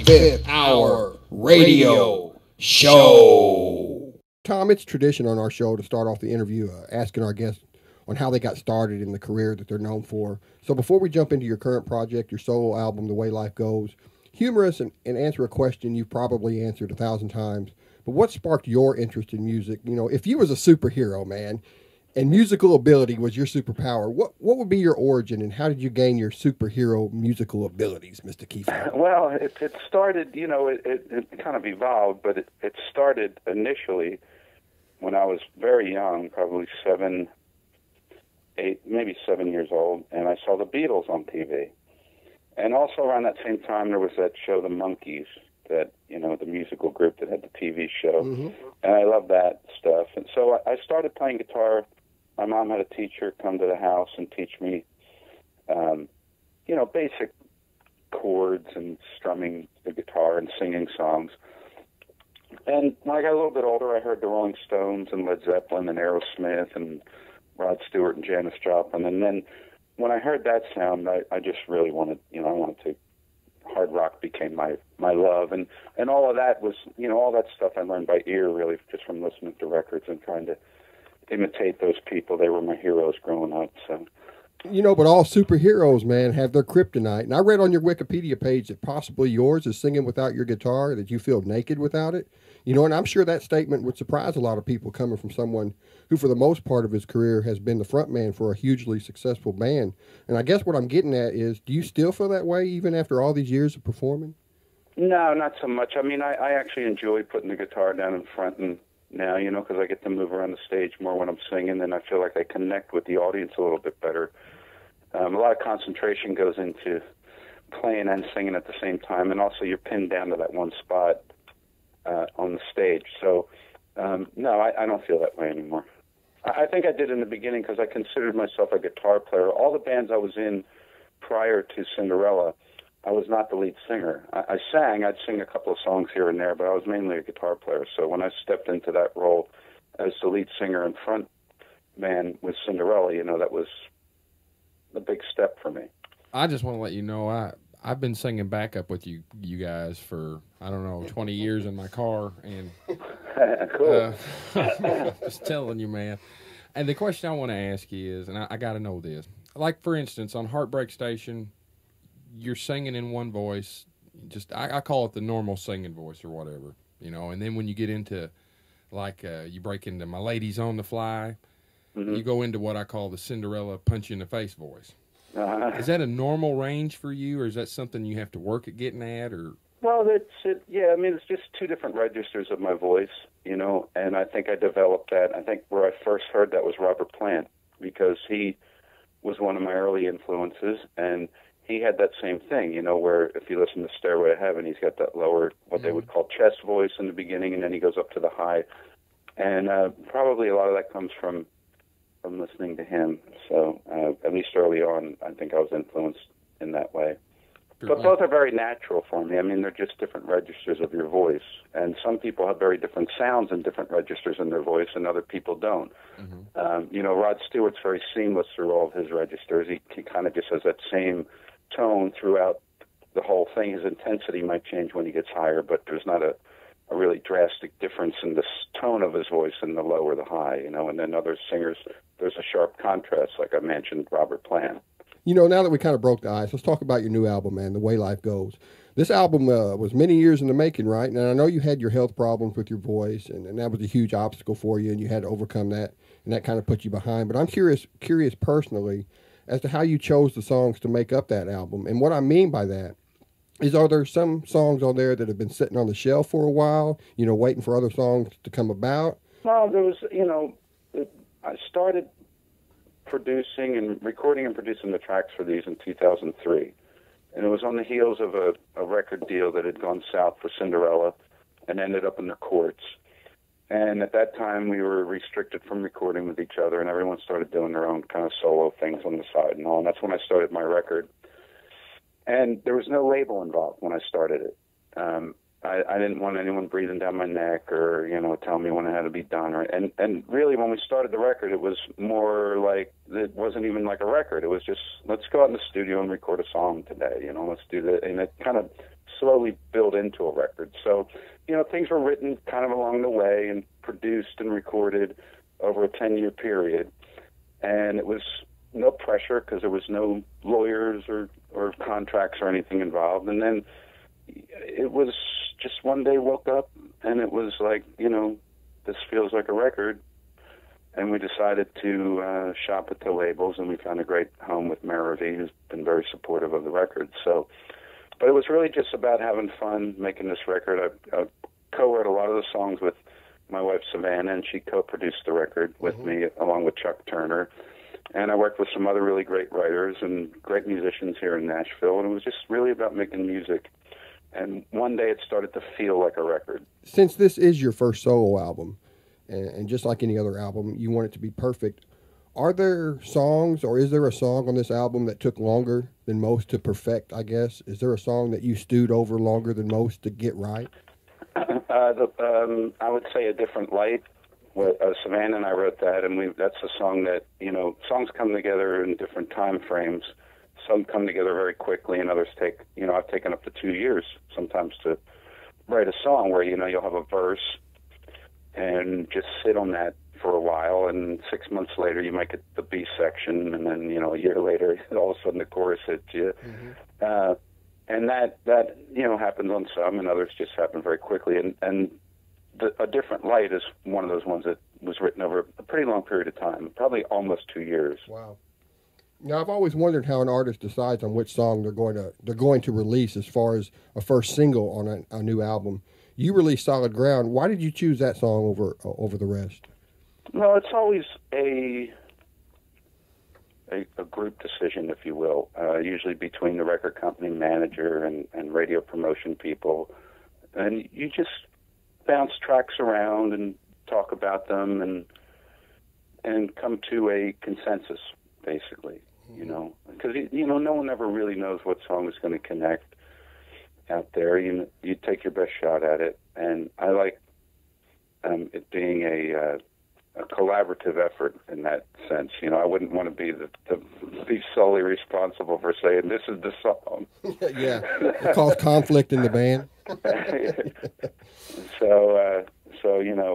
25th Hour Radio Show. Tom, it's tradition on our show to start off the interview asking our guests on how they got started in the career that they're known for. So before we jump into your current project, your solo album, The Way Life Goes, humor us and answer a question you've probably answered 1,000 times. But what sparked your interest in music? You know, if you was a superhero, man, and musical ability was your superpower, what would be your origin, and how did you gain your superhero musical abilities, Mr. Keifer? Well, it started, you know, it kind of evolved, but it started initially when I was very young, probably 7, 8, maybe 7 years old, and I saw the Beatles on TV. And also around that same time, there was that show, The Monkees, that, you know, the musical group that had the TV show. Mm-hmm. And I loved that stuff. And so I started playing guitar. My mom had a teacher come to the house and teach me, you know, basic chords and strumming the guitar and singing songs. And when I got a little bit older, I heard the Rolling Stones and Led Zeppelin and Aerosmith and Rod Stewart and Janis Joplin. And then when I heard that sound, I just really wanted, you know, I wanted to, hard rock became my love. And all of that was, you know, all that stuff I learned by ear, really, just from listening to records and trying to imitate those people. They were my heroes growing up. So, you know, but all superheroes, man, have their kryptonite. And I read on your Wikipedia page that possibly yours is singing without your guitar, that you feel naked without it. You know, and I'm sure that statement would surprise a lot of people coming from someone who, for the most part of his career, has been the front man for a hugely successful band. And I guess what I'm getting at is, do you still feel that way even after all these years of performing? No, not so much. I mean, I actually enjoy putting the guitar down in front and now, you know, because I get to move around the stage more when I'm singing, and I feel like I connect with the audience a little bit better. A lot of concentration goes into playing and singing at the same time, and also you're pinned down to that one spot on the stage. So, no, I don't feel that way anymore. I think I did in the beginning because I considered myself a guitar player. All the bands I was in prior to Cinderella, I was not the lead singer. I sang. I'd sing a couple of songs here and there, but I was mainly a guitar player. So when I stepped into that role as the lead singer and front man with Cinderella, you know, that was a big step for me. I just want to let you know I've been singing backup with you guys for, I don't know, 20 years in my car. And cool. Just telling you, man. And the question I want to ask you is, and I got to know this. Like, for instance, on Heartbreak Station, you're singing in one voice, just I call it the normal singing voice or whatever, you know. And then when you get into, like, you break into My Lady's on the Fly, mm-hmm. You go into what I call the Cinderella punch-in-the-face voice. Is that a normal range for you, or is that something you have to work at getting at? Or well, yeah, I mean, it's just two different registers of my voice, you know, and I think I developed that. I think where I first heard that was Robert Plant, because he was one of my early influences, and he had that same thing, you know, where if you listen to Stairway to Heaven, he's got that lower, what they would call chest voice in the beginning, and then he goes up to the high. And probably a lot of that comes from listening to him. So at least early on, I think I was influenced in that way. But both are very natural for me. I mean, they're just different registers of your voice. And some people have very different sounds and different registers in their voice, and other people don't. Mm-hmm. You know, Rod Stewart's very seamless through all of his registers. He kind of just has that same tone throughout the whole thing. His intensity might change when he gets higher, but there's not a really drastic difference in the tone of his voice in the low or the high, you know. And then other singers, there's a sharp contrast, like I mentioned, Robert Plant. You know, now that we kind of broke the ice, let's talk about your new album, man, The Way Life Goes. This album was many years in the making, right? And I know you had your health problems with your voice, and that was a huge obstacle for you, and you had to overcome that, and that kind of put you behind. But I'm curious personally as to how you chose the songs to make up that album. And what I mean by that is, are there some songs on there that have been sitting on the shelf for a while, you know, waiting for other songs to come about? Well, there was, you know, I started producing and recording and producing the tracks for these in 2003. And it was on the heels of a record deal that had gone south for Cinderella and ended up in the courts. And at that time, we were restricted from recording with each other, and everyone started doing their own kind of solo things on the side and all. And that's when I started my record. And there was no label involved when I started it. I didn't want anyone breathing down my neck or, you know, telling me when it had to be done. And really, when we started the record, it was more like, it wasn't even like a record. It was just, let's go out in the studio and record a song today, you know, let's do that. And it kind of slowly build into a record. So, things were written kind of along the way and produced and recorded over a 10-year period. And it was no pressure because there was no lawyers or contracts or anything involved. And then it was just one day woke up and it was like, this feels like a record. And we decided to shop at the labels, and we found a great home with Maravi, who's been very supportive of the record. So, but it was really just about having fun making this record. I co-wrote a lot of the songs with my wife Savannah, and she co-produced the record with me along with Chuck Turner. And I worked with some other really great writers and great musicians here in Nashville, and it was just really about making music. And one day it started to feel like a record. Since this is your first solo album, and just like any other album, you want it to be perfect, are there songs, or is there a song on this album that took longer than most to perfect, I guess? Is there a song that you stewed over longer than most to get right? I would say A Different Light. Savannah and I wrote that, and that's a song that, songs come together in different time frames. Some come together very quickly, and others take, I've taken up to 2 years sometimes to write a song where, you'll have a verse and just sit on that for a while, and 6 months later you might get the B section, and then, a year later, all of a sudden the chorus hits you. And that happens on some, and others just happen very quickly. And A Different Light is one of those ones that was written over a pretty long period of time, probably almost 2 years. Wow. Now, I've always wondered how an artist decides on which song they're going to release as far as a first single on a new album. You released Solid Ground. Why did you choose that song over the rest? Well, it's always a group decision, if you will, usually between the record company manager and radio promotion people. And you just bounce tracks around and talk about them and come to a consensus, basically, because, no one ever really knows what song is going to connect out there. You take your best shot at it, and I like it being a collaborative effort in that sense. I wouldn't want to be solely responsible for saying this is the song. Yeah, it caused conflict in the band. So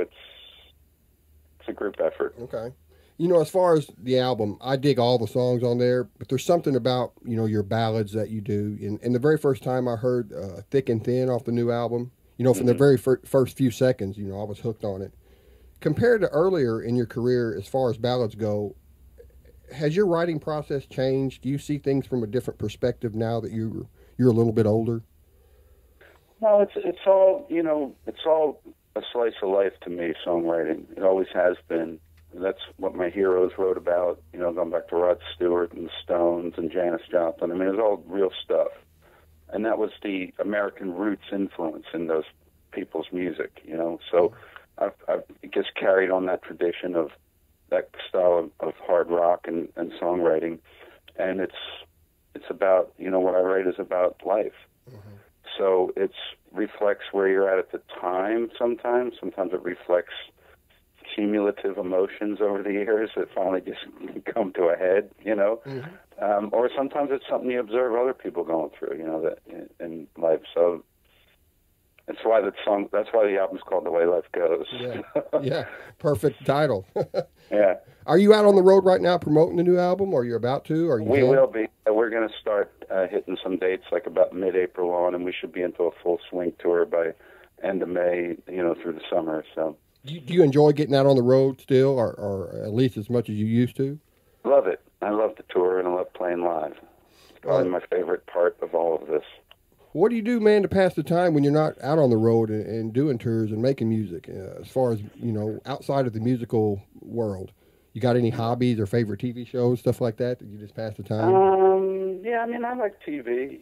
it's a group effort. Okay. As far as the album, I dig all the songs on there, but there's something about, your ballads that you do. And the very first time I heard Thick and Thin off the new album, from the very first few seconds, I was hooked on it. Compared to earlier in your career, as far as ballads go, has your writing process changed? Do you see things from a different perspective now that you're a little bit older? No, it's all a slice of life to me, songwriting. It always has been. That's what my heroes wrote about, going back to Rod Stewart and the Stones and Janis Joplin. I mean, it was all real stuff. And that was the American roots influence in those people's music, So I've just carried on that tradition of that style of hard rock and songwriting. And it's about, what I write is about life. So it reflects where you're at the time sometimes. Sometimes it reflects cumulative emotions over the years that finally just come to a head, or sometimes it's something you observe other people going through, that in life. So that's why the album's called The Way Life Goes. Yeah. Perfect title. Yeah. Are you out on the road right now promoting the new album, or you're about to? We will be. We're going to start hitting some dates like about mid-April on, and we should be into a full swing tour by end of May, through the summer. So. Do you enjoy getting out on the road still, or at least as much as you used to? Love it. I love the tour, and I love playing live. It's probably my favorite part of all of this. What do you do, man, to pass the time when you're not out on the road and doing tours and making music? As far as, outside of the musical world, you got any hobbies or favorite TV shows, stuff like that you just pass the time? Yeah, I mean, I like TV.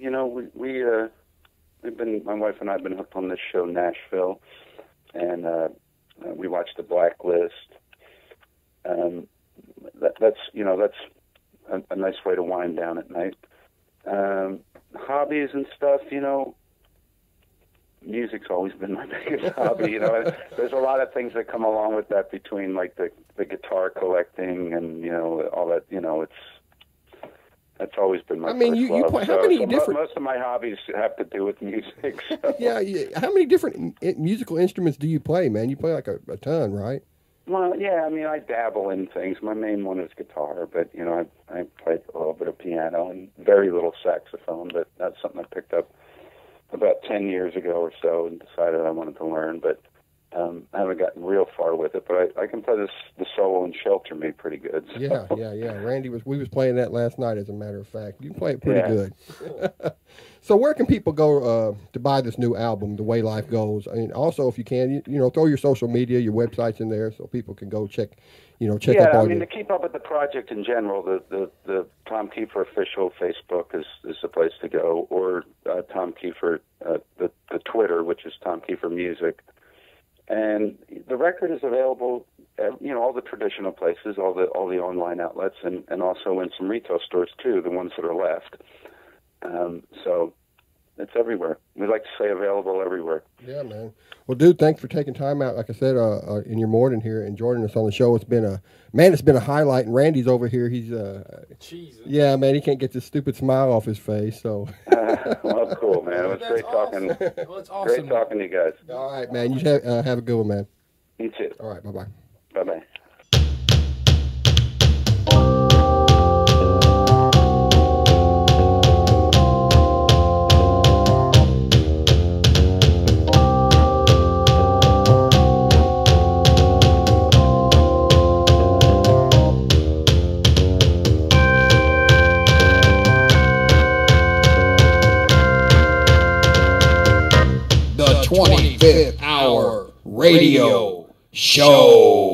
My wife and I have been hooked on this show, Nashville, and we watch The Blacklist. That's a nice way to wind down at night. Hobbies and stuff, music's always been my biggest hobby. There's a lot of things that come along with that between like the guitar collecting and all that. That's always been my. I mean, first you love. play how many So different? Most of my hobbies have to do with music. So. Yeah, how many different musical instruments do you play, man? You play like a ton, right? Well, yeah. I mean, I dabble in things. My main one is guitar, but you know, I play a little bit of piano and very little saxophone. But that's something I picked up about 10 years ago or so and decided I wanted to learn. But I haven't gotten real far with it. But I can play the solo in Shelter Me pretty good. So. Yeah. Randy we was playing that last night, as a matter of fact. You can play it pretty Yeah. good. So where can people go to buy this new album, The Way Life Goes? I mean, also, if you can, you know, throw your social media, your websites in there so people can go check up Yeah, on I mean, you. to keep up with the project in general, the Tom Keifer official Facebook is the place to go, or Tom Keifer, the Twitter, which is Tom Keifer Music. And the record is available, all the traditional places, all the online outlets, and also in some retail stores too, the ones that are left. So it's everywhere. We like to say available everywhere. Yeah, man. Well, dude, thanks for taking time out, like I said, in your morning here and joining us on the show. It's been a highlight. And Randy's over here. He's yeah, man. He can't get this stupid smile off his face. So. Well, cool, man. It was great talking. Well, it's awesome. Great talking to you guys. All right, man. You have a good one, man. You too. All right. Bye-bye. Bye-bye. The 25th Hour Radio Show.